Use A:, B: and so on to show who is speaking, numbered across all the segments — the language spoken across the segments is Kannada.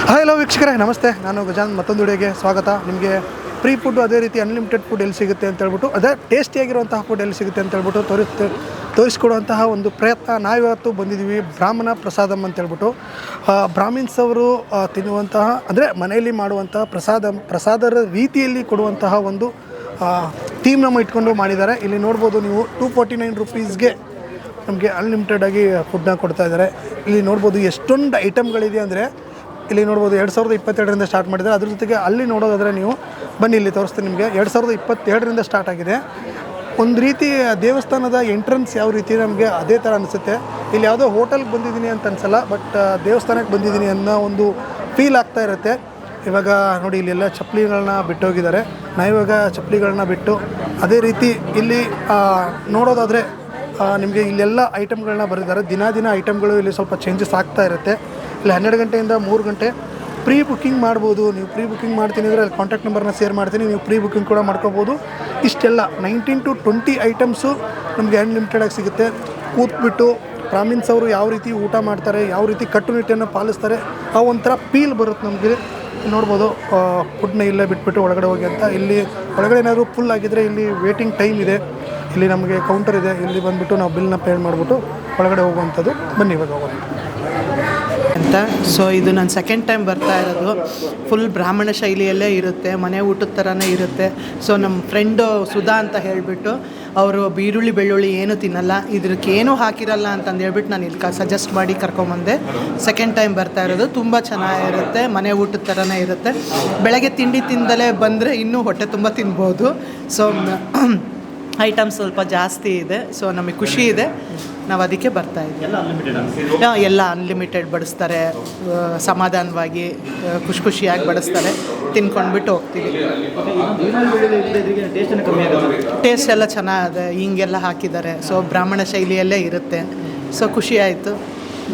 A: ಹಲೋ ವೀಕ್ಷಕರೇ, ನಮಸ್ತೆ. ನಾನು ಗಜಾನ್. ಮತ್ತೊಂದು ವಿಡಿಯೋಗೆ ಸ್ವಾಗತ. ನಿಮಗೆ ಫ್ರೀ ಫುಡ್ಡು, ಅದೇ ರೀತಿ ಅನ್ಲಿಮಿಟೆಡ್ ಫುಡ್ ಎಲ್ಲಿ ಸಿಗುತ್ತೆ ಅಂತ ಹೇಳ್ಬಿಟ್ಟು, ಅದೇ ಟೇಸ್ಟಿಯಾಗಿರುವಂತಹ ಫುಡ್ ಎಲ್ಲಿ ಸಿಗುತ್ತೆ ಅಂತ ಹೇಳ್ಬಿಟ್ಟು ತೋರಿಸ್ಕೊಡುವಂತಹ ಒಂದು ಪ್ರಯತ್ನ ನಾವಿವತ್ತು ಬಂದಿದ್ದೀವಿ. ಬ್ರಾಹ್ಮಣ ಪ್ರಸಾದಮ್ ಅಂತ ಹೇಳ್ಬಿಟ್ಟು ಬ್ರಾಹ್ಮಿನ್ಸ್ ಅವರು ತಿನ್ನುವಂತಹ, ಅಂದರೆ ಮನೆಯಲ್ಲಿ ಮಾಡುವಂತಹ ಪ್ರಸಾದದ ರೀತಿಯಲ್ಲಿ ಕೊಡುವಂತಹ ಒಂದು ಥೀಮ್ ನಮ್ಮ ಇಟ್ಕೊಂಡು ಮಾಡಿದ್ದಾರೆ. ಇಲ್ಲಿ ನೋಡ್ಬೋದು ನೀವು, 249 ರುಪೀಸ್ಗೆ ನಮಗೆ ಅನ್ಲಿಮಿಟೆಡ್ ಆಗಿ ಫುಡ್ನ ಕೊಡ್ತಾ ಇದ್ದಾರೆ. ಇಲ್ಲಿ ನೋಡ್ಬೋದು ಎಷ್ಟೊಂದು ಐಟಮ್ಗಳಿದೆ. ಅಂದರೆ ಇಲ್ಲಿ ನೋಡ್ಬೋದು 2022ರಿಂದ ಸ್ಟಾರ್ಟ್ ಮಾಡಿದ್ದಾರೆ. ಅದ್ರ ಜೊತೆಗೆ ಅಲ್ಲಿ ನೋಡೋದಾದರೆ ನೀವು ಬನ್ನಿ, ಇಲ್ಲಿ ತೋರಿಸ್ತೀನಿ ನಿಮಗೆ. 2022ರಿಂದ ಸ್ಟಾರ್ಟ್ ಆಗಿದೆ. ಒಂದು ರೀತಿ ದೇವಸ್ಥಾನದ ಎಂಟ್ರೆನ್ಸ್ ಯಾವ ರೀತಿ ನಮಗೆ ಅದೇ ಥರ ಅನಿಸುತ್ತೆ. ಇಲ್ಲಿ ಯಾವುದೋ ಹೋಟೆಲ್ಗೆ ಬಂದಿದ್ದೀನಿ ಅಂತ ಅನಿಸಲ್ಲ, ಬಟ್ ದೇವಸ್ಥಾನಕ್ಕೆ ಬಂದಿದ್ದೀನಿ ಅನ್ನೋ ಒಂದು ಫೀಲ್ ಆಗ್ತಾ ಇರುತ್ತೆ. ಇವಾಗ ನೋಡಿ, ಇಲ್ಲೆಲ್ಲ ಚಪ್ಪಲಿಗಳನ್ನ ಬಿಟ್ಟೋಗಿದ್ದಾರೆ. ನಾವಿವಾಗ ಚಪ್ಪಲಿಗಳನ್ನ ಬಿಟ್ಟು ಅದೇ ರೀತಿ ಇಲ್ಲಿ ನೋಡೋದಾದರೆ ನಿಮಗೆ ಇಲ್ಲೆಲ್ಲ ಐಟಮ್ಗಳನ್ನ ಬರೆದಿದ್ದಾರೆ. ದಿನ ಐಟಮ್ಗಳು ಇಲ್ಲಿ ಸ್ವಲ್ಪ ಚೇಂಜಸ್ ಆಗ್ತಾ ಇರುತ್ತೆ. ಇಲ್ಲಿ 12 ಗಂಟೆಯಿಂದ 3 ಗಂಟೆ ಪ್ರೀ ಬುಕ್ಕಿಂಗ್ ಮಾಡ್ಬೋದು. ನೀವು ಪ್ರೀ ಬುಕ್ಕಿಂಗ್ ಮಾಡ್ತೀನಿ ಅಂದರೆ ಅಲ್ಲಿ ಕಾಂಟ್ಯಾಕ್ಟ್ ನಂಬರ್ನ ಶೇರ್ ಮಾಡ್ತೀನಿ, ನೀವು ಪ್ರೀ ಬುಕ್ಕಿಂಗ್ ಕೂಡ ಮಾಡ್ಕೋಬೋದು. ಇಷ್ಟೆಲ್ಲ 19 to 20 ಐಟಮ್ಸು ನಮಗೆ ಅನ್ಲಿಮಿಟೆಡಾಗಿ ಸಿಗುತ್ತೆ. ಕೂತ್ಬಿಟ್ಟು ಬ್ರಾಹ್ಮಿನ್ಸ್ ಅವರು ಯಾವ ರೀತಿ ಊಟ ಮಾಡ್ತಾರೆ, ಯಾವ ರೀತಿ ಕಟ್ಟುನಿಟ್ಟನ್ನು ಪಾಲಿಸ್ತಾರೆ, ಆ ಒಂಥರ ಫೀಲ್ ಬರುತ್ತೆ ನಮಗೆ. ನೋಡ್ಬೋದು ಫುಡ್ನ ಇಲ್ಲೇ ಬಿಟ್ಬಿಟ್ಟು ಒಳಗಡೆ ಹೋಗಿ ಅಂತ. ಇಲ್ಲಿ ಒಳಗಡೆ ಏನಾದರೂ ಫುಲ್ ಆಗಿದ್ದರೆ ಇಲ್ಲಿ ವೇಟಿಂಗ್ ಟೈಮ್ ಇದೆ. ಇಲ್ಲಿ ನಮಗೆ ಕೌಂಟರ್ ಇದೆ. ಇಲ್ಲಿ ಬಂದುಬಿಟ್ಟು ನಾವು ಬಿಲ್ನ ಪೇ ಮಾಡಿಬಿಟ್ಟು ಒಳಗಡೆ ಹೋಗುವಂಥದ್ದು. ಬನ್ನಿ ಇವಾಗ ಹೋಗೋಣ
B: ಅಂತ. ಸೊ ಇದು ನಾನು ಸೆಕೆಂಡ್ ಟೈಮ್ ಬರ್ತಾ ಇರೋದು. ಫುಲ್ ಬ್ರಾಹ್ಮಣ ಶೈಲಿಯಲ್ಲೇ ಇರುತ್ತೆ, ಮನೆ ಊಟದ ಥರನೇ ಇರುತ್ತೆ. ಸೊ ನಮ್ಮ ಫ್ರೆಂಡು ಸುಧಾ ಅಂತ ಹೇಳಿಬಿಟ್ಟು, ಅವರು ಈರುಳ್ಳಿ ಬೆಳ್ಳುಳ್ಳಿ ಏನೂ ತಿನ್ನಲ್ಲ, ಇದಕ್ಕೆ ಏನೂ ಹಾಕಿರಲ್ಲ ಅಂತಂದು ಹೇಳ್ಬಿಟ್ಟು ನಾನು ಇಲ್ಲಿ ಸಜೆಸ್ಟ್ ಮಾಡಿ ಕರ್ಕೊಂಬಂದೆ. ಸೆಕೆಂಡ್ ಟೈಮ್ ಬರ್ತಾ ಇರೋದು. ತುಂಬ ಚೆನ್ನಾಗಿರುತ್ತೆ, ಮನೆ ಊಟದ ಥರನೇ ಇರುತ್ತೆ. ಬೆಳಗ್ಗೆ ತಿಂಡಿ ತಿಂದಲೇ ಬಂದರೆ ಇನ್ನೂ ಹೊಟ್ಟೆ ತುಂಬ ತಿನ್ಬೋದು. ಸೊ ಐಟಮ್ಸ್ ಸ್ವಲ್ಪ ಜಾಸ್ತಿ ಇದೆ. ಸೊ ನಮಗೆ ಖುಷಿ ಇದೆ, ನಾವು ಅದಕ್ಕೆ ಬರ್ತಾ ಇದ್ದೀವಿ. ಎಲ್ಲ ಅನ್ಲಿಮಿಟೆಡ್ ಬಡಿಸ್ತಾರೆ, ಸಮಾಧಾನವಾಗಿ ಖುಷಿಯಾಗಿ ಬಡಿಸ್ತಾರೆ. ತಿನ್ಕೊಂಡ್ಬಿಟ್ಟು ಹೋಗ್ತೀವಿ. ಟೇಸ್ಟ್ ಎಲ್ಲ ಚೆನ್ನಾಗಿದೆ, ಹಿಂಗೆಲ್ಲ ಹಾಕಿದ್ದಾರೆ. ಸೊ ಬ್ರಾಹ್ಮಣ ಶೈಲಿಯಲ್ಲೇ ಇರುತ್ತೆ. ಸೊ ಖುಷಿ ಆಯಿತು.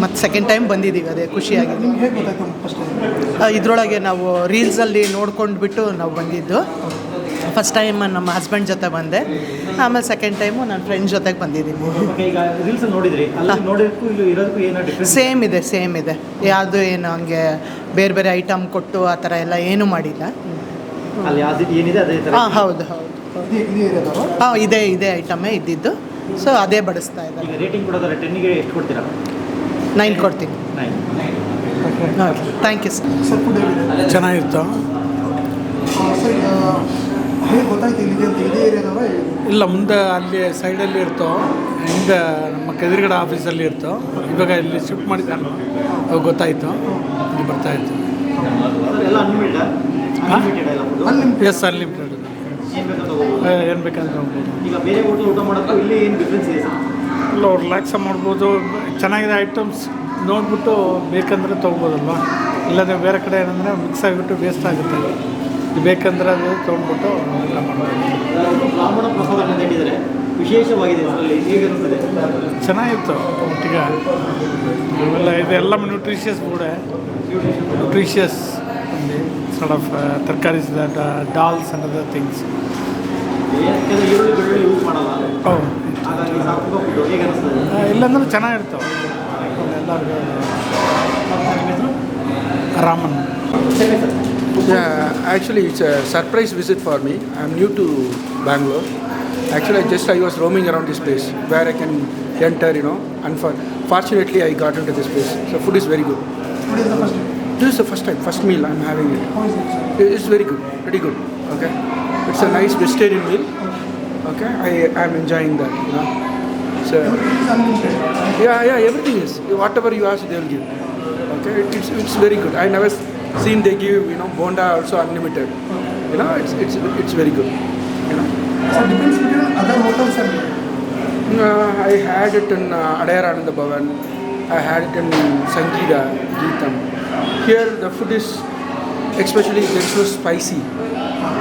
B: ಮತ್ತು ಸೆಕೆಂಡ್ ಟೈಮ್ ಬಂದಿದ್ದೀವಿ, ಅದೇ ಖುಷಿಯಾಗಿದೆ. ಇದರೊಳಗೆ ನಾವು ರೀಲ್ಸಲ್ಲಿ ನೋಡ್ಕೊಂಡ್ಬಿಟ್ಟು ನಾವು ಬಂದಿದ್ದು. ಫಸ್ಟ್ ಟೈಮ್ ನಮ್ಮ ಹಸ್ಬೆಂಡ್ ಜೊತೆ ಬಂದೆ, ಆಮೇಲೆ ಸೆಕೆಂಡ್ ಟೈಮು ನನ್ನ ಫ್ರೆಂಡ್ ಜೊತೆಗೆ ಬಂದಿದ್ದೀನಿ. ಸೇಮ್ ಇದೆ. ಯಾವುದು ಏನು ಹಂಗೆ ಬೇರೆ ಬೇರೆ ಐಟಮ್ ಕೊಟ್ಟು ಆ ಥರ ಎಲ್ಲ ಏನೂ ಮಾಡಿಲ್ಲ. ಹಾಂ, ಹೌದು. ಹಾಂ, ಇದೇ ಐಟಮೇ ಇದ್ದಿದ್ದು. ಸೊ ಅದೇ ಬಡಿಸ್ತಾ ಇದ್ದಾರೆ. 9 ಕೊಡ್ತೀನಿ. Thank you sir.
C: ಚೆನ್ನಾಗಿತ್ತು. ಇಲ್ಲ, ಮುಂದೆ ಅಲ್ಲಿ ಸೈಡಲ್ಲಿ ಇರ್ತೋ, ಹಿಂದೆ ನಮ್ಮ ಕೆದಿರುಗಡೆ ಆಫೀಸಲ್ಲಿ ಇರ್ತೋ. ಇವಾಗ ಇಲ್ಲಿ ಶಿಫ್ಟ್ ಮಾಡಿದ್ದಾರೆ, ಅವಾಗ ಗೊತ್ತಾಯಿತು, ಇಲ್ಲಿ ಬರ್ತಾಯಿತ್ತು. Yes, unlimited. ಏನು ಬೇಕಂದ್ರೆ ಇಲ್ಲ, ರಿಲ್ಯಾಕ್ಸ ಮಾಡ್ಬೋದು. ಚೆನ್ನಾಗಿದೆ ಐಟಮ್ಸ್ ನೋಡ್ಬಿಟ್ಟು ಬೇಕಂದರೆ ತೊಗೊಬೋದಲ್ವ. ಇಲ್ಲದೆ ಬೇರೆ ಕಡೆ ಏನಂದರೆ ಮಿಕ್ಸ್ ಆಗಿಬಿಟ್ಟು ವೇಸ್ಟ್ ಆಗುತ್ತೆ. ಬೇಕಂದ್ರೆ ಅದು ತೊಗೊಂಡ್ಬಿಟ್ಟು ಎಲ್ಲ ಮಾಡ್ಬೋದು. ಚೆನ್ನಾಗಿತ್ತು ಒಟ್ಟಿಗೆ. ಇವೆಲ್ಲ ಇದೆಲ್ಲ nutritious food, nutritious sort of ತರಕಾರೀಸ್, ಡಾಲ್ಸ್ ಅಂಡ್ ಅದರ್ ಥಿಂಗ್ಸ್. ಇಲ್ಲಾಂದ್ರೆ ಚೆನ್ನಾಗಿರ್ತಾವೆ ಎಲ್ಲರಿಗೂ. Raman.
D: Yeah, actually it's a surprise visit for me. I'm new to Bangalore. Actually, I was roaming around this place where I can enter, and fortunately I got into this place. So food is very good. This is the first time, first meal I'm having it. It's very good, pretty good. Okay, it's a nice vegetarian meal. Okay, I'm enjoying that. So yeah, everything is. Whatever you ask, they will give. Okay, it's very good. I never seen they give bonda also unlimited. It's very good.
A: So it depends between other hotels and
D: I had it in Adayar Ananda Bhavan. I had it in Sangeeta, Geetham. Here the food is, especially it's so spicy.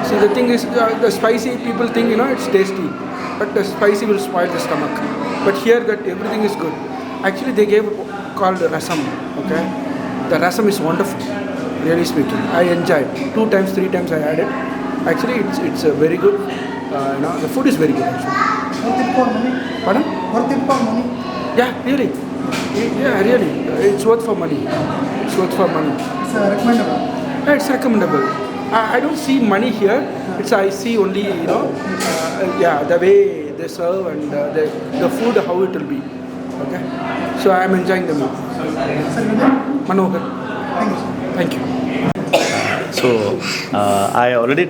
D: See, the thing is, the spicy people think it's tasty, but the spicy will spoil the stomach. But here that everything is good. Actually they gave called rasam. Okay, the rasam is wonderful. Really speaking, I enjoyed 2 times, 3 times I had it. Actually, it's a very good. The food is very good. Actually.
A: worth it for money.
D: Pardon?
A: Worth it for money.
D: Yeah, really. Yeah, really. It's worth for money. it's worth for money.
A: It's recommendable.
D: Yeah, it's recommendable. I don't see money here. I see only, the way they serve and the food, how it will be. Okay? So I am enjoying the meal. Manohar. Thank you.
E: So I already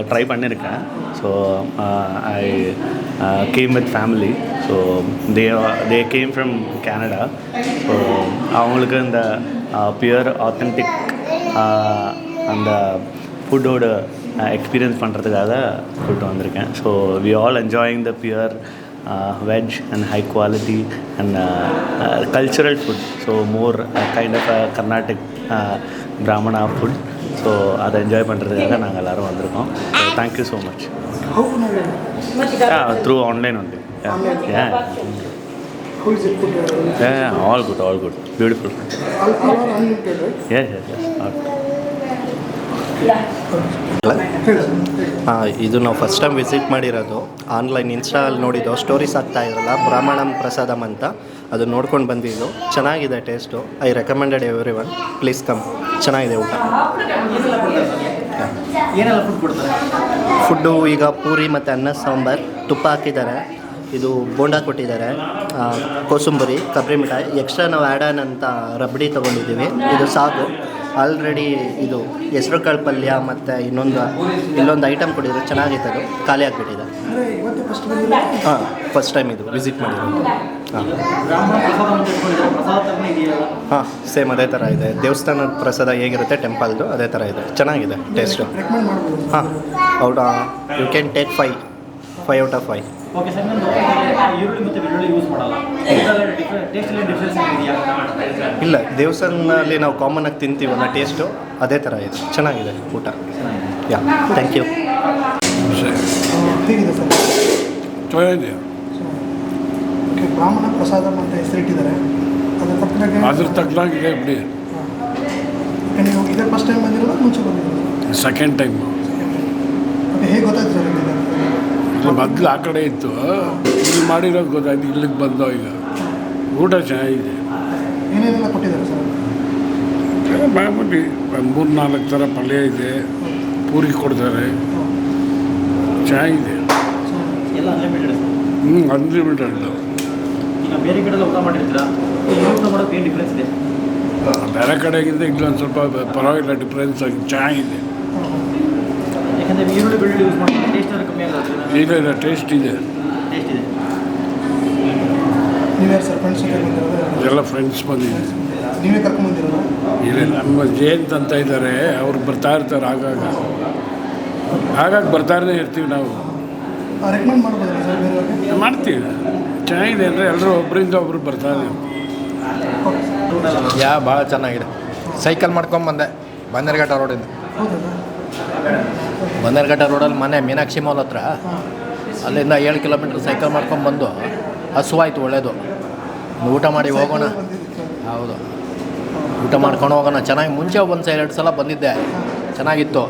E: try பண்ணியிருக்கேன். So I came with family. So they came from Canada. So அவங்களுக்கு இந்த பியூர் ஆத்தென்டிக் அந்த ஃபுட்டோட எக்ஸ்பீரியன்ஸ் பண்ணுறதுக்காக கூப்பிட்டு வந்திருக்கேன். So we all enjoying the pure veg and high quality and cultural food, so more kind of a Carnatic Brahmana food. So அதை என்ஜாய் பண்ணுறதுக்காக நாங்கள் எல்லோரும் வந்திருக்கோம். Thank you so much. Yeah, through online only. Yeah.
A: How is it food?
E: Yeah, all good, beautiful.
A: All are unlimited, right?
E: Yes.
F: ಇದು ನಾವು ಫಸ್ಟ್ ಟೈಮ್ ವಿಸಿಟ್ ಮಾಡಿರೋದು. ಆನ್ಲೈನ್ ಇನ್ಸ್ಟಾಲ್ಲಿ ನೋಡಿದ್ದು, ಸ್ಟೋರೀಸ್ ಆಗ್ತಾ ಇರಲ್ಲ ಬ್ರಾಹ್ಮಣಂ ಪ್ರಸಾದಮ್ ಅಂತ, ಅದು ನೋಡ್ಕೊಂಡು ಬಂದಿದ್ದು. ಚೆನ್ನಾಗಿದೆ taste. I recommended every one, please come. ಚೆನ್ನಾಗಿದೆ ಊಟ. ಫುಡ್ಡು ಈಗ ಪೂರಿ ಮತ್ತು ಅನ್ನ ಸಾಂಬಾರು, ತುಪ್ಪ ಹಾಕಿದ್ದಾರೆ, ಇದು ಬೋಂಡಾ ಕೊಟ್ಟಿದ್ದಾರೆ, ಕೋಸುಂಬರಿ, ಕೊಬ್ಬರಿ ಮಿಠಾಯಿ, ಎಕ್ಸ್ಟ್ರಾ ನಾವು ಆ್ಯಡ್ ಆನ್ ಅಂತ ರಬಡಿ ತೊಗೊಂಡಿದ್ದೀವಿ. ಇದು ಸಾಕು. ಆಲ್ರೆಡಿ ಇದು ಹೆಸ್ರು ಕಾಳು ಪಲ್ಯ ಮತ್ತು ಇಲ್ಲೊಂದು ಐಟಮ್ ಕೊಟ್ಟಿದ್ರು, ಚೆನ್ನಾಗಿತ್ತು. ಅದು ಖಾಲಿ ಆಗಿಬಿಟ್ಟಿದೆ. ಹಾಂ, ಫಸ್ಟ್ ಟೈಮ್ ಇದು ವಿಸಿಟ್ ಮಾಡಿರೋದು. ಹಾಂ, ಸೇಮ್ ಅದೇ ಥರ ಇದೆ. ದೇವಸ್ಥಾನದ ಪ್ರಸಾದ ಹೇಗಿರುತ್ತೆ ಟೆಂಪಲ್ದು, ಅದೇ ಥರ ಇದೆ. ಚೆನ್ನಾಗಿದೆ ಟೇಸ್ಟು. ಹಾಂ, out you can take 5 out of 5.
G: Okay sir, ಈರುಳ್ಳಿ ಮತ್ತು ಬೆಳ್ಳುಳ್ಳಿ ಯೂಸ್ ಮಾಡಲ್ಲ. ಟೇಸ್ಟಲ್ಲಿ ಡಿಫ್ರೆನ್ಸ್ ಇದೆಯಾ?
F: ಇಲ್ಲ, ದೇವಸ್ಥಾನದಲ್ಲಿ ನಾವು ಕಾಮನಾಗಿ ತಿಂತೀವಲ್ಲ ಟೇಸ್ಟು, ಅದೇ ಥರ ಇದೆ. ಚೆನ್ನಾಗಿದೆ ಊಟ. ಯಾ, ಥ್ಯಾಂಕ್ ಯು.
A: ಹೇಗಿದೆ ಸರ್?
C: ಚೆನ್ನಾಗಿದೆ.
A: ಓಕೆ, ಬ್ರಾಹ್ಮಣ ಪ್ರಸಾದ ಅಂತ ಹೆಸರಿಟ್ಟಿದ್ದಾರೆ.
C: ಅದ್ರ ತಕ್ಕನಾಗಿದೆ ಬಿಡಿ.
A: ನೀವು ಇದೇ ಫಸ್ಟ್ ಟೈಮ್ ಬಂದಿರೋದು, ಮುಂಚೆ ಬಂದಿರೋದು?
C: Second time.
A: ಓಕೆ, ಹೇಗೆ ಗೊತ್ತಾಯ್ತು ಸರ್ ನಿಮಗೆ?
C: ಮೊದಲು ಆ ಕಡೆ ಇತ್ತು, ಇಲ್ಲಿ ಮಾಡಿರೋದು ಗೊತ್ತಾಯ್ತು. ಇಲ್ಲಿಗೆ ಬಂದೋ ಈಗ ಊಟ ಚೆನ್ನಾಗಿದೆ.
A: ಏನೇನೆಲ್ಲ ಕೊಟ್ಟಿದ್ದಾರೆ ಸರ್?
C: ಮಾಮೂಲಿ 3-4 ಥರ ಪಲ್ಯ ಇದೆ, ಪೂರಿ ಕೊಡ್ತಾರೆ, ಚೆನ್ನಾಗಿದೆ.
G: ಎಲ್ಲ ಅನ್ಲಿಮಿಟೆಡ್.
C: ಅನ್ಲಿಮಿಟೆಡ್.
G: ಈಗ ಬೇರೆ ಕಡೆ ಊಟ ಮಾಡಿರ್ತೀರಾ, ಊಟ ಮಾಡೋಕ್ಕೆ ಏನು ಡಿಫ್ರೆನ್ಸ್ ಇದೆ?
C: ಬೇರೆ ಕಡೆಗಿಂತ ಇಲ್ಲೊಂದು ಸ್ವಲ್ಪ ಪರವಾಗಿಲ್ಲ, ಡಿಫ್ರೆನ್ಸ್ ಆಗಿ ಚೆನ್ನಾಗಿದೆ.
G: ಯಾಕಂದರೆ ಈರುಳ್ಳಿ ಬೆಳ್ಳುಳ್ಳಿ ಯೂಸ್ ಮಾಡ್ತಾರೆ, ಟೇಸ್ಟ್ ಎಲ್ಲ ಕಮ್ಮಿ ಆಗುತ್ತೆ.
C: ಇಲ್ಲ, ಟೇಸ್ಟ್ ಇದೆ.
G: ಟೇಸ್ಟ್ ಇದೆ.
A: ನೀವೇ ಸರ್ ಫ್ರೆಂಡ್ಸ್ ಜೊತೆ ಬಂದಿರೋದು?
C: ಎಲ್ಲ ಫ್ರೆಂಡ್ಸ್ ಬಂದಿದೆ.
A: ನೀವೇ ಕರ್ಕೊಂಡ್ಬಂದಿರೋದು?
C: ಇಲ್ಲ, ನಮ್ಮ ಜಯಂತ್ ಅಂತ ಇದ್ದಾರೆ, ಅವ್ರು ಬರ್ತಾ ಇರ್ತಾರೆ. ಆಗಾಗ ಬರ್ತಾರೇ ಇರ್ತೀವಿ ನಾವು.
A: ರೆಕಮೆಂಡ್ ಮಾಡ್ಬೋದಲ್ಲ ಸರ್ ಬೇರೆಯವ್ರಿಗೆ?
C: ಮಾಡ್ತೀವಿ. ಚೆನ್ನಾಗಿದೆ ಅಂದರೆ ಎಲ್ಲರೂ ಒಬ್ಬರಿಂದ ಒಬ್ಬರು ಬರ್ತಾರೆ.
H: ಭಾಳ ಚೆನ್ನಾಗಿದೆ. ಸೈಕಲ್ ಮಾಡ್ಕೊಂಬಂದೆ ಬನ್ನೇರುಘಟ್ಟ ರೋಡಿಂದ. ಬನ್ನೇರುಘಟ್ಟ ರೋಡಲ್ಲಿ ಮನೆ ಮೀನಾಕ್ಷಿ ಮಾಲ್ ಹತ್ರ, ಅಲ್ಲಿಂದ 7 ಕಿಲೋಮೀಟ್ರ್ ಸೈಕಲ್ ಮಾಡ್ಕೊಂಬಂದು ಹಸುವಾಯ್ತು. ಒಳ್ಳೆಯದು. ಊಟ ಮಾಡಿ ಹೋಗೋಣ. ಹೌದು, ಊಟ ಮಾಡ್ಕೊಂಡು ಹೋಗೋಣ. ಚೆನ್ನಾಗಿ ಮುಂಚೆ 1-2 ಸಲ ಬಂದಿದ್ದೆ, ಚೆನ್ನಾಗಿತ್ತು.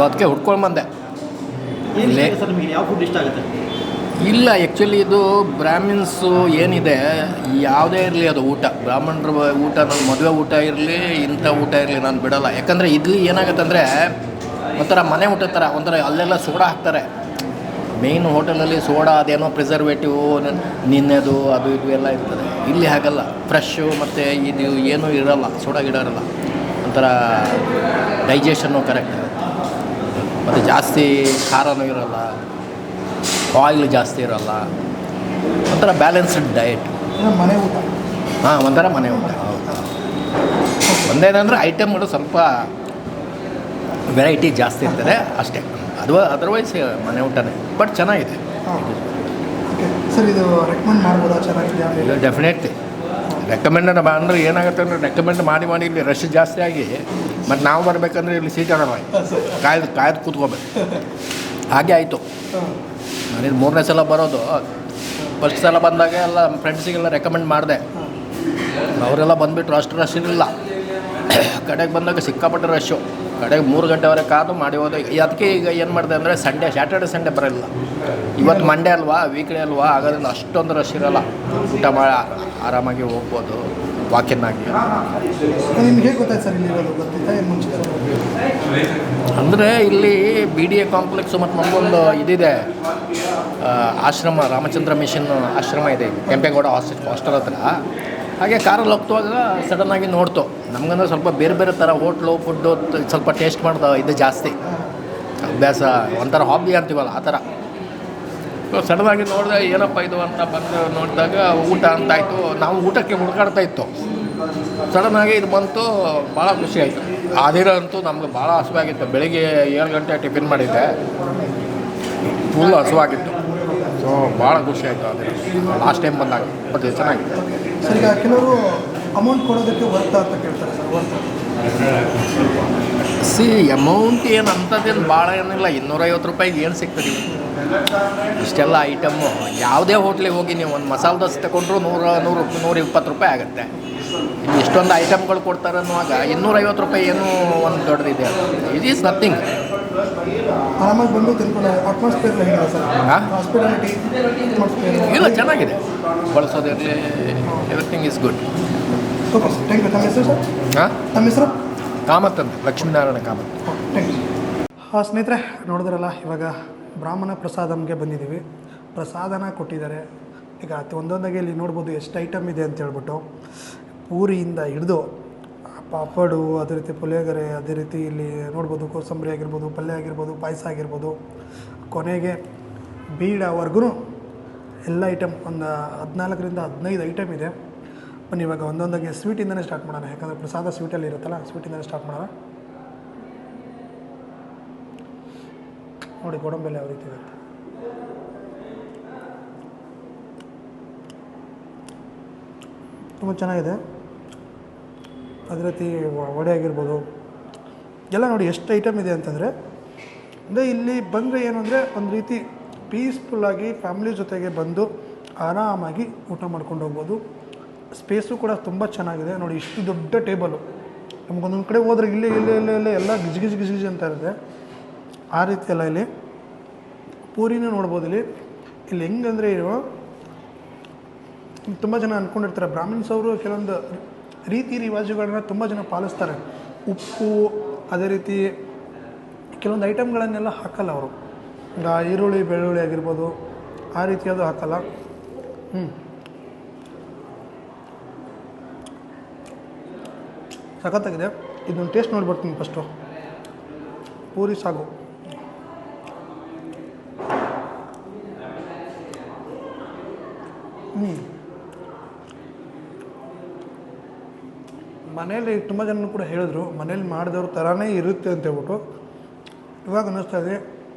H: ಅದಕ್ಕೆ ಹುಡ್ಕೊಂಡು ಬಂದೆ.
G: ಏನಿದೆ ಸರ್ ನಿಮಗೆ ಯಾವ ಫುಡ್ ಇಷ್ಟ ಆಗುತ್ತೆ?
H: ಇಲ್ಲ, ಆ್ಯಕ್ಚುಲಿ ಇದು ಬ್ರಾಹ್ಮಿನ್ಸು ಏನಿದೆ, ಯಾವುದೇ ಇರಲಿ ಅದು ಊಟ, ಬ್ರಾಹ್ಮಣರ ಊಟ, ನನ್ನ ಮದುವೆ ಊಟ ಇರಲಿ, ಇಂಥ ಊಟ ಇರಲಿ, ನಾನು ಬಿಡೋಲ್ಲ. ಯಾಕಂದರೆ ಇಲ್ಲಿ ಏನಾಗುತ್ತೆ ಅಂದರೆ ಒಂಥರ ಮನೆ ಊಟ ಥರ, ಒಂಥರ ಅಲ್ಲೆಲ್ಲ ಸೋಡಾ ಹಾಕ್ತಾರೆ. ಮೇಯ್ನ್ ಹೋಟೆಲಲ್ಲಿ ಸೋಡಾ, ಅದೇನೋ ಪ್ರಿಸರ್ವೇಟಿವ್, ನಿನ್ನೆದು ಅದು ಇದು ಎಲ್ಲ ಇರ್ತದೆ. ಇಲ್ಲಿ ಹಾಗಲ್ಲ, ಫ್ರೆಶ್ಶು ಮತ್ತು ಇದು ಏನೂ ಇರೋಲ್ಲ, ಸೋಡಾ ಗಿಡ ಇರೋಲ್ಲ. ಒಂಥರ ಡೈಜೆಷನ್ನು ಕರೆಕ್ಟ್ ಆಗುತ್ತೆ. ಮತ್ತು ಜಾಸ್ತಿ ಖಾರನೂ ಇರೋಲ್ಲ, ಆಯಿಲ್ ಜಾಸ್ತಿ ಇರೋಲ್ಲ. ಒಂಥರ ಬ್ಯಾಲೆನ್ಸ್ಡ್ ಡಯಟ್.
A: ಮನೆ ಊಟ.
H: ಹಾಂ, ಒಂಥರ ಮನೆ ಊಟ. ಹೌದು. ಒಂದೇನಂದರೆ ಐಟಮ್ಗಳು ಸ್ವಲ್ಪ ವೆರೈಟಿ ಜಾಸ್ತಿ ಇರ್ತದೆ ಅಷ್ಟೇ. ಅದರ್ವೈಸ್ ಮನೆ ಊಟನೇ, ಬಟ್ ಚೆನ್ನಾಗಿದೆ.
A: ಓಕೆ ಸರ್, ಇದು ರೆಕಮೆಂಡ್ ಮಾಡ್ಬೋದಾ? ಚೆನ್ನಾಗಿದೆ.
H: ಡೆಫಿನೆಟ್ಲಿ ರೆಕಮೆಂಡ್ ಅಂದರೆ ಏನಾಗುತ್ತೆ ಅಂದರೆ, ರೆಕಮೆಂಡ್ ಮಾಡಿ ಇಲ್ಲಿ ರಶ್ ಜಾಸ್ತಿ ಆಗಿ, ಮತ್ತು ನಾವು ಬರಬೇಕಂದ್ರೆ ಇಲ್ಲಿ ಸೀಟ್ ಇರೋಲ್ಲ, ಕಾಯ್ದು ಕೂತ್ಕೋಬೇಕು. ಹಾಗೆ ಆಯಿತು. ನಾನಿದು 3ನೇ ಸಲ ಬರೋದು. ಫಸ್ಟ್ ಸಲ ಬಂದಾಗ ಎಲ್ಲ ಫ್ರೆಂಡ್ಸಿಗೆಲ್ಲ ರೆಕಮೆಂಡ್ ಮಾಡಿದೆ, ಅವರೆಲ್ಲ ಬಂದುಬಿಟ್ರು. ಅಷ್ಟು ರಶ್ ಇರಲಿಲ್ಲ. ಕಡೆಗೆ ಬಂದಾಗ ಸಿಕ್ಕಾಪಟ್ಟೆ ರಶ್ಶು. ಕಡೆಗೆ 3 ಗಂಟೆವರೆಗೆ ಕಾದು ಮಾಡಿ ಹೋದೆ. ಅದಕ್ಕೆ ಈಗ ಏನು ಮಾಡಿದೆ ಅಂದರೆ, ಸ್ಯಾಟರ್ಡೆ ಸಂಡೇ ಬರೋಲ್ಲ. ಇವತ್ತು ಮಂಡೇ ಅಲ್ವಾ, ವೀಕ್ಡೇ ಅಲ್ವಾ, ಹಾಗಾದ್ರಿಂದ ಅಷ್ಟೊಂದು ರಶ್ ಇರೋಲ್ಲ. ಊಟ ಮಾಡಿ ಆರಾಮಾಗಿ ಹೋಗ್ಬೋದು. ವಾಕಿನ್ ಆಗಿ.
A: ನಿಮ್ಗೆ ಹೇಗೆ ಗೊತ್ತಾಯ್ತು ಸರ್ ಇಲ್ಲಿ ಇರೋದು ಗೊತ್ತಿತ್ತಾ ಏನು ಮುಂಚೆ?
H: ಅಂದರೆ ಇಲ್ಲಿ BDA ಕಾಂಪ್ಲೆಕ್ಸು ಮತ್ತು ನಮಗೊಂದು ಇದಿದೆ, ಆಶ್ರಮ, ರಾಮಚಂದ್ರ ಮಿಷನ್ ಆಶ್ರಮ ಇದೆ ಕೆಂಪೇಗೌಡ ಹಾಸ್ಟೆಲ್ ಹತ್ರ. ಹಾಗೆ ಕಾರಲ್ಲಿ ಹೋಗ್ತುವಾಗ ಸಡನ್ನಾಗಿ ನೋಡ್ತು. ನಮಗಂದ್ರೆ ಸ್ವಲ್ಪ ಬೇರೆ ಬೇರೆ ಥರ ಹೋಟ್ಲು ಫುಡ್ಡು ಸ್ವಲ್ಪ ಟೇಸ್ಟ್ ಮಾಡ್ದ ಇದು ಜಾಸ್ತಿ ಅಭ್ಯಾಸ, ಒಂಥರ ಹಾಬಿ ಅಂತೀವಲ್ಲ ಆ ಥರ. ಸೊ ಸಡನ್ನಾಗಿ ನೋಡಿದೆ ಏನಪ್ಪ ಇದು ಅಂತ ಬಂದು ನೋಡಿದಾಗ ಊಟ ಅಂತಾಯಿತು. ನಾವು ಊಟಕ್ಕೆ ಹುಡುಕಾಡ್ತಾ ಇತ್ತು. ಸಡನ್ನಾಗಿ ಇದು ಬಂತು, ಭಾಳ ಖುಷಿ ಆಯಿತು. ಆ ದಿನ ಅಂತೂ ನಮ್ಗೆ ಭಾಳ ಹಸುವಾಗಿತ್ತು. ಬೆಳಿಗ್ಗೆ 7 ಗಂಟೆ ಟಿಫಿನ್ ಮಾಡಿದ್ದೆ, ಫುಲ್ ಹಸುವಾಗಿತ್ತು. ಸೊ ಭಾಳ ಖುಷಿ ಆಯಿತು ಅದೇ ಲಾಸ್ಟ್ ಟೈಮ್ ಬಂದಾಗ. ಬಟ್ ಚೆನ್ನಾಗಿತ್ತು.
A: ಸರ್ ಈಗ ಕೆಲವರು ಅಮೌಂಟ್ ಕೊಡೋದಕ್ಕೆ ವರ್ತಾ ಅಂತ ಕೇಳ್ತಾರೆ ಸರ್, ವರ್ತಾ?
H: ಅಮೌಂಟ್ ಏನು ಅಂಥದ್ದೇನು ಭಾಳ ಏನಿಲ್ಲ. 250 ರೂಪಾಯಿಗೆ ಏನು ಸಿಗ್ತದೆ ಇಷ್ಟೆಲ್ಲ ಐಟಮ್ಮು. ಯಾವುದೇ ಹೋಟ್ಲಿಗೆ ಹೋಗಿ ನೀವು ಒಂದು ಮಸಾಲೆ ದೋಸೆ ತಗೊಂಡ್ರು 100-120 ರೂಪಾಯಿ ಆಗುತ್ತೆ. ಇಷ್ಟೊಂದು ಐಟಮ್ಗಳು ಕೊಡ್ತಾರೆ ಅನ್ನುವಾಗ 250 ರೂಪಾಯಿ ಏನು ಒಂದು ದೊಡ್ಡದಿದೆ. It is nothing.
A: ಆರಾಮಾಗಿ ಬಂದು ತಿನ್ಕೊಂಡು ಅಟ್ಮಾಸ್ಫಿಯರ್ ಹೇಗಿದೆ ಸರ್? ಹಾಸ್ಪಿಟಾಲಿಟಿ
H: ಇಲ್ಲ, ಚೆನ್ನಾಗಿದೆ. ಬಳಸೋದಿರಲಿ, everything is good.
A: Super sir, thank you. ತಮ್ಮ ಹೆಸರು ಸರ್?
H: ಹಾಂ,
A: ತಮ್ಮ ಹೆಸರು?
H: ಕಾಮತ್ ಅಂತ, ಲಕ್ಷ್ಮೀನಾರಾಯಣ ಕಾಮತ್.
A: Thank you. ಸ್ನೇಹಿತರೆ ನೋಡಿದ್ರಲ್ಲ, ಇವಾಗ ಬ್ರಾಹ್ಮಣ ಪ್ರಸಾದಂಗೆ ಬಂದಿದ್ದೀವಿ. ಪ್ರಸಾದನ ಕೊಟ್ಟಿದ್ದಾರೆ. ಈಗ ಒಂದೊಂದಾಗಿ ಇಲ್ಲಿ ನೋಡ್ಬೋದು ಎಷ್ಟು ಐಟಮ್ ಇದೆ ಅಂತ ಹೇಳ್ಬಿಟ್ಟು. ಪೂರಿಯಿಂದ ಹಿಡಿದು ಪಾಪಡು, ಅದೇ ರೀತಿ ಪುಳಿಯೋಗರೆ, ಅದೇ ರೀತಿ ಇಲ್ಲಿ ನೋಡ್ಬೋದು ಕೋಸಂಬರಿ ಆಗಿರ್ಬೋದು, ಪಲ್ಯ ಆಗಿರ್ಬೋದು, ಪಾಯಸ ಆಗಿರ್ಬೋದು, ಕೊನೆಗೆ ಬೀಡವರೆಗೂ ಎಲ್ಲ ಐಟಮ್ ಒಂದು 14ರಿಂದ 15 ಐಟಮ್ ಇದೆ. ಬನ್ನಿ ಇವಾಗ ಒಂದೊಂದಾಗಿ ಸ್ವೀಟಿಂದನೇ ಸ್ಟಾರ್ಟ್ ಮಾಡೋಣ. ಯಾಕಂದರೆ ಪ್ರಸಾದ ಸ್ವೀಟಲ್ಲಿ ಇರುತ್ತಲ್ಲ, ಸ್ವೀಟಿಂದನೇ ಸ್ಟಾರ್ಟ್ ಮಾಡೋಣ. ನೋಡಿ ಗೋಡಂಬಿ ಯಾವ ರೀತಿ ಇರುತ್ತೆ. ತುಂಬ ಚೆನ್ನಾಗಿದೆ. ಅದೇ ರೀತಿ ವಡೆ ಆಗಿರ್ಬೋದು ಎಲ್ಲ ನೋಡಿ ಎಷ್ಟು ಐಟಮ್ ಇದೆ ಅಂತಂದರೆ. ಅಂದರೆ ಇಲ್ಲಿ ಬಂದರೆ ಏನು ಅಂದರೆ ಒಂದು ರೀತಿ ಪೀಸ್ಫುಲ್ಲಾಗಿ ಫ್ಯಾಮಿಲಿ ಜೊತೆಗೆ ಬಂದು ಆರಾಮಾಗಿ ಊಟ ಮಾಡ್ಕೊಂಡು ಹೋಗ್ಬೋದು. ಸ್ಪೇಸು ಕೂಡ ತುಂಬ ಚೆನ್ನಾಗಿದೆ. ನೋಡಿ ಇಷ್ಟು ದೊಡ್ಡ ಟೇಬಲು. ನಮಗೊಂದೊಂದು ಕಡೆ ಹೋದ್ರೆ ಇಲ್ಲೇ ಎಲ್ಲ ಗಿಜಿ ಅಂತ ಇರುತ್ತೆ. ಆ ರೀತಿ ಎಲ್ಲ ಇಲ್ಲಿ ಪೂರಿನೂ ನೋಡ್ಬೋದು. ಇಲ್ಲಿ ಹೆಂಗಂದರೆ ಇರೋ ತುಂಬ ಜನ ಅಂದ್ಕೊಂಡಿರ್ತಾರೆ, ಬ್ರಾಹ್ಮಿನ್ಸ್ ಅವರು ಕೆಲವೊಂದು ರೀತಿ ರಿವಾಜುಗಳನ್ನ ತುಂಬ ಜನ ಪಾಲಿಸ್ತಾರೆ. ಉಪ್ಪು ಅದೇ ರೀತಿ ಕೆಲವೊಂದು ಐಟಮ್ಗಳನ್ನೆಲ್ಲ ಹಾಕಲ್ಲ ಅವರು. ಈಗ ಈರುಳ್ಳಿ ಬೆಳ್ಳುಳ್ಳಿ ಆಗಿರ್ಬೋದು ಆ ರೀತಿಯಾದು ಹಾಕಲ್ಲ. ಸಖತ್ತಾಗಿದೆ. ಇದೊಂದು ಟೇಸ್ಟ್ ನೋಡ್ಬಿಡ್ತೀನಿ ಫಸ್ಟು. ಪೂರಿ ಸಾಗು ಮನೇಲಿ ತುಂಬ ಜನ ಕೂಡ ಹೇಳಿದ್ರು ಮನೇಲಿ ಮಾಡಿದವ್ರ ಥರನೇ ಇರುತ್ತೆ ಅಂತ ಹೇಳ್ಬಿಟ್ಟು. ಇವಾಗ ಅನ್ನಿಸ್ತಾ ಇದೆ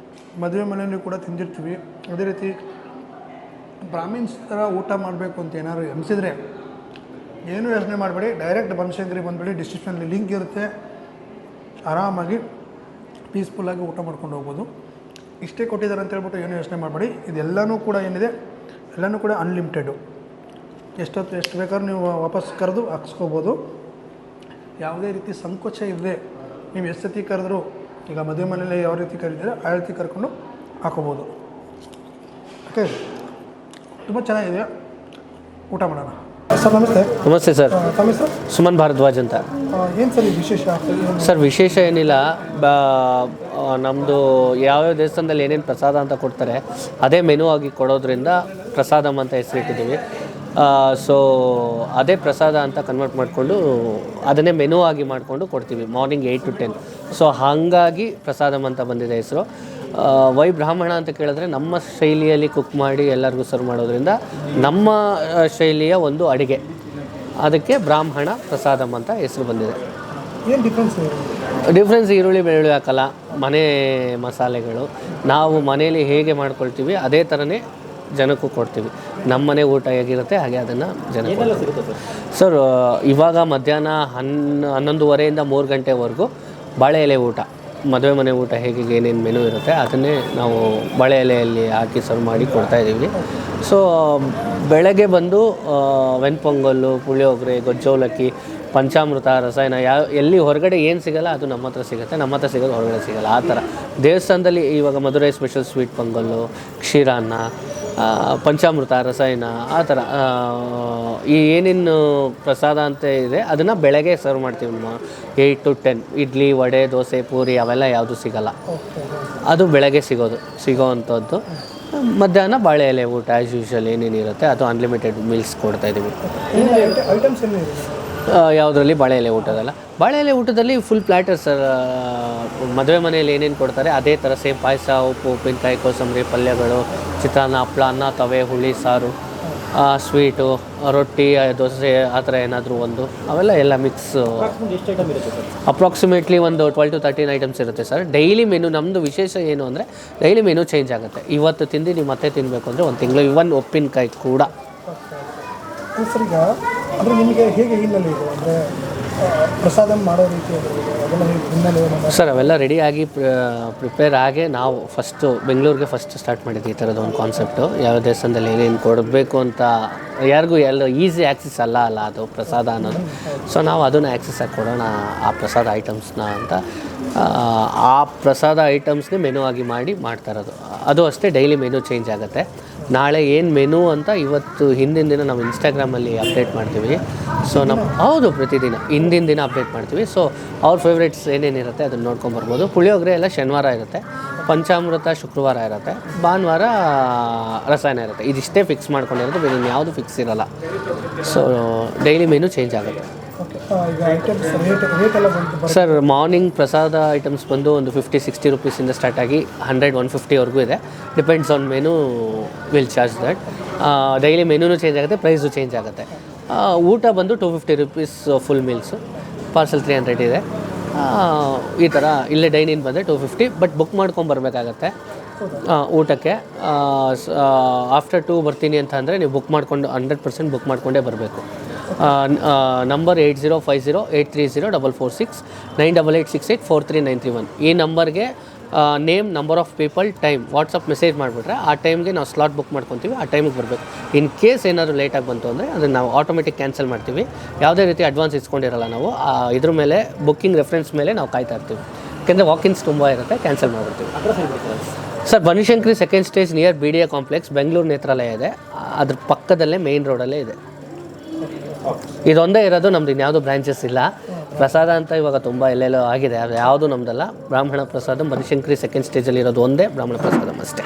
A: ಮದುವೆ ಮನೆಯಲ್ಲಿ ಕೂಡ ತಿಂದಿರ್ತೀವಿ. ಅದೇ ರೀತಿ ಬ್ರಾಹ್ಮಿನ್ಸ್ ಥರ ಊಟ ಮಾಡಬೇಕು ಅಂತ ಏನಾದ್ರು ಅನಿಸಿದರೆ ಏನೂ ಯೋಚನೆ ಮಾಡಬೇಡಿ, ಡೈರೆಕ್ಟ್ ಬನಶಂಕರಿ ಬಂದುಬಿಡಿ. ಡಿಸ್ಕ್ರಿಪ್ಷನಲ್ಲಿ ಲಿಂಕ್ ಇರುತ್ತೆ. ಆರಾಮಾಗಿ ಪೀಸ್ಫುಲ್ಲಾಗಿ ಊಟ ಮಾಡ್ಕೊಂಡು ಹೋಗ್ಬೋದು. ಇಷ್ಟೇ ಕೊಟ್ಟಿದ್ದಾರೆ ಅಂತ ಹೇಳ್ಬಿಟ್ಟು ಏನೂ ಯೋಚನೆ ಮಾಡಬೇಡಿ. ಇದೆಲ್ಲನೂ ಕೂಡ ಏನಿದೆ ಎಲ್ಲನೂ ಕೂಡ ಅನ್ಲಿಮಿಟೆಡು. ಎಷ್ಟು ಬೇಕಾದ್ರೂ ನೀವು ವಾಪಸ್ ಕರೆದು ಹಾಕ್ಸ್ಕೋಬೋದು. ಯಾವುದೇ ರೀತಿ ಸಂಕೋಚ ಇಲ್ಲದೆ ನೀವು ಎಷ್ಟು ಸತಿ ಕರೆದ್ರು, ಈಗ ಮದುವೆ ಮನೇಲಿ ಯಾವ ರೀತಿ ಕರೀತೀರ ಆ ರೀತಿ ಕರ್ಕೊಂಡು ಹಾಕೋಬೋದು. ಓಕೆ, ತುಂಬ ಚೆನ್ನಾಗಿದೆ. ಊಟ ಮಾಡೋಣ. ಸರ್ ನಮಸ್ತೆ.
I: ನಮಸ್ತೆ ಸರ್.
A: ತಮ್ಮ ಹೆಸರು?
I: ಸುಮನ್ ಭಾರದ್ವಾಜ್ ಅಂತ.
A: ಏನು ಸರ್ ಈ ವಿಶೇಷ?
I: ಸರ್ ವಿಶೇಷ ಏನಿಲ್ಲ, ನಮ್ಮದು ಯಾವ್ಯಾವ ದೇವಸ್ಥಾನದಲ್ಲಿ ಏನೇನು ಪ್ರಸಾದ ಅಂತ ಕೊಡ್ತಾರೆ ಅದೇ ಮೆನು ಆಗಿ ಕೊಡೋದ್ರಿಂದ ಪ್ರಸಾದಮ್ ಅಂತ ಹೆಸರಿಟ್ಟಿದ್ದೀವಿ. ಸೊ ಅದೇ ಪ್ರಸಾದ ಅಂತ ಕನ್ವರ್ಟ್ ಮಾಡಿಕೊಂಡು ಅದನ್ನೇ ಮೆನು ಆಗಿ ಮಾಡಿಕೊಂಡು ಕೊಡ್ತೀವಿ ಮಾರ್ನಿಂಗ್ 8 to 10. ಸೊ ಹಾಗಾಗಿ ಪ್ರಸಾದಮ್ ಅಂತ ಬಂದಿದೆ ಹೆಸರು. ವೈ ಬ್ರಾಹ್ಮಣ ಅಂತ ಕೇಳಿದ್ರೆ ನಮ್ಮ ಶೈಲಿಯಲ್ಲಿ ಕುಕ್ ಮಾಡಿ ಎಲ್ಲರಿಗೂ ಸರ್ವ್ ಮಾಡೋದ್ರಿಂದ ನಮ್ಮ ಶೈಲಿಯ ಒಂದು ಅಡುಗೆ, ಅದಕ್ಕೆ ಬ್ರಾಹ್ಮಣ ಪ್ರಸಾದಮ್ ಅಂತ ಹೆಸರು ಬಂದಿದೆ.
A: ಏನು
I: ಡಿಫ್ರೆನ್ಸ್ ಈರುಳ್ಳಿ ಬೆಳ್ಳುಳ್ಳಿ ಹಾಕಲ್ಲ, ಮನೆ ಮಸಾಲೆಗಳು ನಾವು ಮನೇಲಿ ಹೇಗೆ ಮಾಡ್ಕೊಳ್ತೀವಿ ಅದೇ ಥರನೇ ಜನಕ್ಕೂ ಕೊಡ್ತೀವಿ. ನಮ್ಮ ಮನೆ ಊಟ ಹೇಗಿರುತ್ತೆ ಹಾಗೆ ಅದನ್ನು ಜನಕ್ಕೆ. ಸರ್ ಇವಾಗ ಮಧ್ಯಾಹ್ನ 11:30 3 ಗಂಟೆವರೆಗೂ ಬಾಳೆ ಎಲೆ ಊಟ, ಮದುವೆ ಮನೆ ಊಟ ಹೇಗೆ ಏನೇನು ಮೆನು ಇರುತ್ತೆ ಅದನ್ನೇ ನಾವು ಬಾಳೆ ಎಲೆಯಲ್ಲಿ ಹಾಕಿ ಸರ್ವ್ ಮಾಡಿ ಕೊಡ್ತಾಯಿದ್ದೀವಿ. ಸೊ ಬೆಳಗ್ಗೆ ಬಂದು ವೆಣ್ಪೊಂಗಲ್ಲು, ಪುಳಿಯೋಗರೆ, ಗೊಜ್ಜೋಲಕ್ಕಿ, ಪಂಚಾಮೃತ, ರಸಾಯನ ಎಲ್ಲಿ ಹೊರಗಡೆ ಏನು ಸಿಗೋಲ್ಲ ಅದು ನಮ್ಮ ಹತ್ರ ಸಿಗುತ್ತೆ. ನಮ್ಮ ಹತ್ರ ಸಿಗೋದು ಹೊರಗಡೆ ಸಿಗೋಲ್ಲ. ಆ ಥರ ದೇವಸ್ಥಾನದಲ್ಲಿ ಇವಾಗ ಮಧುರೈ ಸ್ಪೆಷಲ್ ಸ್ವೀಟ್ ಪೊಂಗಲ್ಲು, ಕ್ಷೀರಾನ್ನ, ಪಂಚಾಮೃತ, ರಸಾಯನ, ಆ ಥರ ಈ ಏನೇನು ಪ್ರಸಾದ ಅಂತ ಇದೆ ಅದನ್ನು ಬೆಳಗ್ಗೆ ಸರ್ವ್ ಮಾಡ್ತೀವಿ. 8 to 10 ಇಡ್ಲಿ, ವಡೆ, ದೋಸೆ, ಪೂರಿ ಅವೆಲ್ಲ ಯಾವುದು ಸಿಗೋಲ್ಲ, ಅದು ಬೆಳಗ್ಗೆ ಸಿಗೋವಂಥದ್ದು. ಮಧ್ಯಾಹ್ನ ಬಾಳೆ ಎಲೆ ಊಟ ಆ್ಯಸ್ ಯೂಶ್ವಲ್ ಏನೇನಿರುತ್ತೆ ಅದು ಅನ್ಲಿಮಿಟೆಡ್ ಮೀಲ್ಸ್ ಕೊಡ್ತಾಯಿದ್ದೀವಿ.
A: ಐಟಮ್ಸ್ ಏನು ಇದೆ?
I: ಯಾವುದರಲ್ಲಿ? ಬಾಳೆ ಎಲೆ ಊಟದಲ್ಲ. ಬಾಳೆ ಎಲೆ ಊಟದಲ್ಲಿ ಫುಲ್ ಪ್ಲ್ಯಾಟರ್ ಸರ್. ಮದುವೆ ಮನೆಯಲ್ಲಿ ಏನೇನು ಕೊಡ್ತಾರೆ ಅದೇ ಥರ ಸೇಮ್ ಪಾಯಸ, ಉಪ್ಪು, ಉಪ್ಪಿನಕಾಯಿ, ಕೋಸಂಬರಿ, ಪಲ್ಯಗಳು, ಚಿತ್ರಾನ್ನ, ಹಪ್ಪಳ, ಅನ್ನ, ತವೆ, ಹುಳಿ, ಸಾರು, ಸ್ವೀಟು, ರೊಟ್ಟಿ, ದೋಸೆ, ಆ ಥರ ಏನಾದರೂ ಒಂದು ಅವೆಲ್ಲ ಎಲ್ಲ ಮಿಕ್ಸ್.
G: ಎಷ್ಟು ಐಟಮ್ ಇರುತ್ತೆ ಸರ್?
I: ಅಪ್ರಾಕ್ಸಿಮೇಟ್ಲಿ ಒಂದು 12 to 13 ಐಟಮ್ಸ್ ಇರುತ್ತೆ ಸರ್. ಡೈಲಿ ಮೆನು ನಮ್ಮದು ವಿಶೇಷ ಏನು ಅಂದರೆ ಡೈಲಿ ಮೆನು ಚೇಂಜ್ ಆಗುತ್ತೆ. ಇವತ್ತು ತಿಂದು ನೀವು ಮತ್ತೆ ತಿನ್ನಬೇಕು ಅಂದರೆ ಒಂದು ತಿಂಗಳು, ಇವನ್ ಉಪ್ಪಿನಕಾಯಿ ಕೂಡ.
A: ಸರ್ ಈಗ ಅಂದರೆ ನಿಮಗೆ ಹೇಗೆ ಹಿನ್ನೆಲೆ ಇದೆ ಅಂದರೆ ಪ್ರಸಾದ ಮಾಡೋ ರೀತಿ ಅದೆಲ್ಲ ಹಿನ್ನೆಲೆ?
I: ಸರ್ ಅವೆಲ್ಲ ರೆಡಿಯಾಗಿ ಪ್ರಿಪೇರ್ ಆಗಿ ನಾವು ಬೆಂಗಳೂರಿಗೆ ಫಸ್ಟ್ ಸ್ಟಾರ್ಟ್ ಮಾಡಿದ್ವಿ ಈ ಥರದ್ದು ಒಂದು ಕಾನ್ಸೆಪ್ಟು. ಯಾವ ದೇವಸ್ಥಾನದಲ್ಲಿ ಏನೇನು ಕೊಡಬೇಕು ಅಂತ ಯಾರಿಗೂ ಈಸಿ ಆ್ಯಕ್ಸಸ್ ಅಲ್ಲ ಅದು ಪ್ರಸಾದ ಅನ್ನೋದು. ಸೊ ನಾವು ಅದನ್ನು ಆ್ಯಕ್ಸಸ್ ಆಗಿ ಕೊಡೋಣ ಆ ಪ್ರಸಾದ ಐಟಮ್ಸ್ನ ಅಂತ ಆ ಪ್ರಸಾದ ಐಟಮ್ಸ್ನೇ ಮೆನು ಆಗಿ ಮಾಡ್ತಾ ಇರೋದು. ಅದು ಅಷ್ಟೇ ಡೈಲಿ ಮೆನು ಚೇಂಜ್ ಆಗುತ್ತೆ. ನಾಳೆ ಏನು ಮೆನು ಅಂತ ಇವತ್ತು ಹಿಂದಿನ ದಿನ ನಾವು ಇನ್ಸ್ಟಾಗ್ರಾಮಲ್ಲಿ ಅಪ್ಡೇಟ್ ಮಾಡ್ತೀವಿ. ಸೊ ಹೌದು, ಪ್ರತಿದಿನ ಹಿಂದಿನ ದಿನ ಅಪ್ಡೇಟ್ ಮಾಡ್ತೀವಿ. ಸೊ ಅವ್ರ ಫೇವ್ರೇಟ್ಸ್ ಏನೇನಿರುತ್ತೆ ಅದನ್ನು ನೋಡ್ಕೊಂಬರ್ಬೋದು. ಪುಳಿಯೋಗರೆ ಎಲ್ಲ ಶನಿವಾರ ಇರುತ್ತೆ, ಪಂಚಾಮೃತ ಶುಕ್ರವಾರ ಇರುತ್ತೆ, ಭಾನುವಾರ ರಸಾಯನ ಇರುತ್ತೆ. ಇದಿಷ್ಟೇ ಫಿಕ್ಸ್ ಮಾಡ್ಕೊಂಡಿರೋದು, ಬೇರೆ ಯಾವುದು ಫಿಕ್ಸ್ ಇರೋಲ್ಲ. ಸೊ ಡೈಲಿ ಮೆನು ಚೇಂಜ್ ಆಗುತ್ತೆ. ಸರ್ ಮಾರ್ನಿಂಗ್ ಪ್ರಸಾದ ಐಟಮ್ಸ್ ಬಂದು ಒಂದು 50-60 ರುಪೀಸಿಂದ ಸ್ಟಾರ್ಟ್ ಆಗಿ 100-150ವರೆಗೂ ಇದೆ. Depends on menu will charge that. Daily ಮೆನುನೂ ಚೇಂಜ್ ಆಗುತ್ತೆ, ಪ್ರೈಸು ಚೇಂಜ್ ಆಗುತ್ತೆ. ಊಟ ಬಂದು 250 ರುಪೀಸ್ ಫುಲ್ ಮೀಲ್ಸು, ಪಾರ್ಸಲ್ 300 ಇದೆ. ಈ ಥರ ಇಲ್ಲೇ ಡೈನಿನ್ ಬಂದರೆ 250, ಬಟ್ ಬುಕ್ ಮಾಡ್ಕೊಂಬರ್ಬೇಕಾಗತ್ತೆ ಊಟಕ್ಕೆ. ಆಫ್ಟರ್ 2 ಬರ್ತೀನಿ ಅಂತ ಅಂದರೆ ನೀವು ಬುಕ್ ಮಾಡ್ಕೊಂಡು 100% ಬುಕ್ ಮಾಡಿಕೊಂಡೇ ಬರಬೇಕು. ನಂಬರ್ 8050830446 9886843931. ಈ ನಂಬರ್ಗೆ name, number of people, time WhatsApp message ಮಾಡಿಬಿಟ್ರೆ ಆ ಟೈಮ್ಗೆ ನಾವು ಸ್ಲಾಟ್ ಬುಕ್ ಮಾಡ್ಕೊತೀವಿ. ಆ ಟೈಮಿಗೆ ಬರಬೇಕು. ಇನ್ ಕೇಸ್ ಏನಾದರೂ ಲೇಟಾಗಿ ಬಂತು ಅಂದರೆ ಅದನ್ನು ನಾವು ಆಟೋಮೆಟಿಕ್ ಕ್ಯಾನ್ಸಲ್ ಮಾಡ್ತೀವಿ. ಯಾವುದೇ ರೀತಿ ಅಡ್ವಾನ್ಸ್ ಇಸ್ಕೊಂಡಿರಲ್ಲ ನಾವು. ಇದ್ರ ಮೇಲೆ ಬುಕ್ಕಿಂಗ್ ರೆಫರೆನ್ಸ್ ಮೇಲೆ ನಾವು ಕಾಯ್ತಾ ಇರ್ತೀವಿ. ಯಾಕೆಂದರೆ ವಾಕಿನ್ಸ್ ತುಂಬ ಇರುತ್ತೆ, ಕ್ಯಾನ್ಸಲ್ ಮಾಡಿಬಿಡ್ತೀವಿ. Sir Banashankari second stage near BDA complex, Bengaluru Nethralaya ಇದೆ. ಅದ್ರ ಪಕ್ಕದಲ್ಲೇ ಮೇನ್ ರೋಡಲ್ಲೇ ಇದೆ. ಇದೊಂದೇ ಇರೋದು ನಮ್ದು, ಇನ್ಯಾವುದು ಬ್ರಾಂಚಸ್ ಇಲ್ಲ. ಪ್ರಸಾದ ಅಂತ ಇವಾಗ ತುಂಬ ಎಲ್ಲೆಲ್ಲೋ ಆಗಿದೆ, ಅದು ಯಾವುದು ನಮ್ಮದಲ್ಲ. ಬ್ರಾಹ್ಮಣ ಪ್ರಸಾದ ಬನಶಂಕರಿ ಸೆಕೆಂಡ್ ಸ್ಟೇಜಲ್ಲಿ ಇರೋದು ಒಂದೇ ಬ್ರಾಹ್ಮಣ ಪ್ರಸಾದಂ ಅಷ್ಟೇ.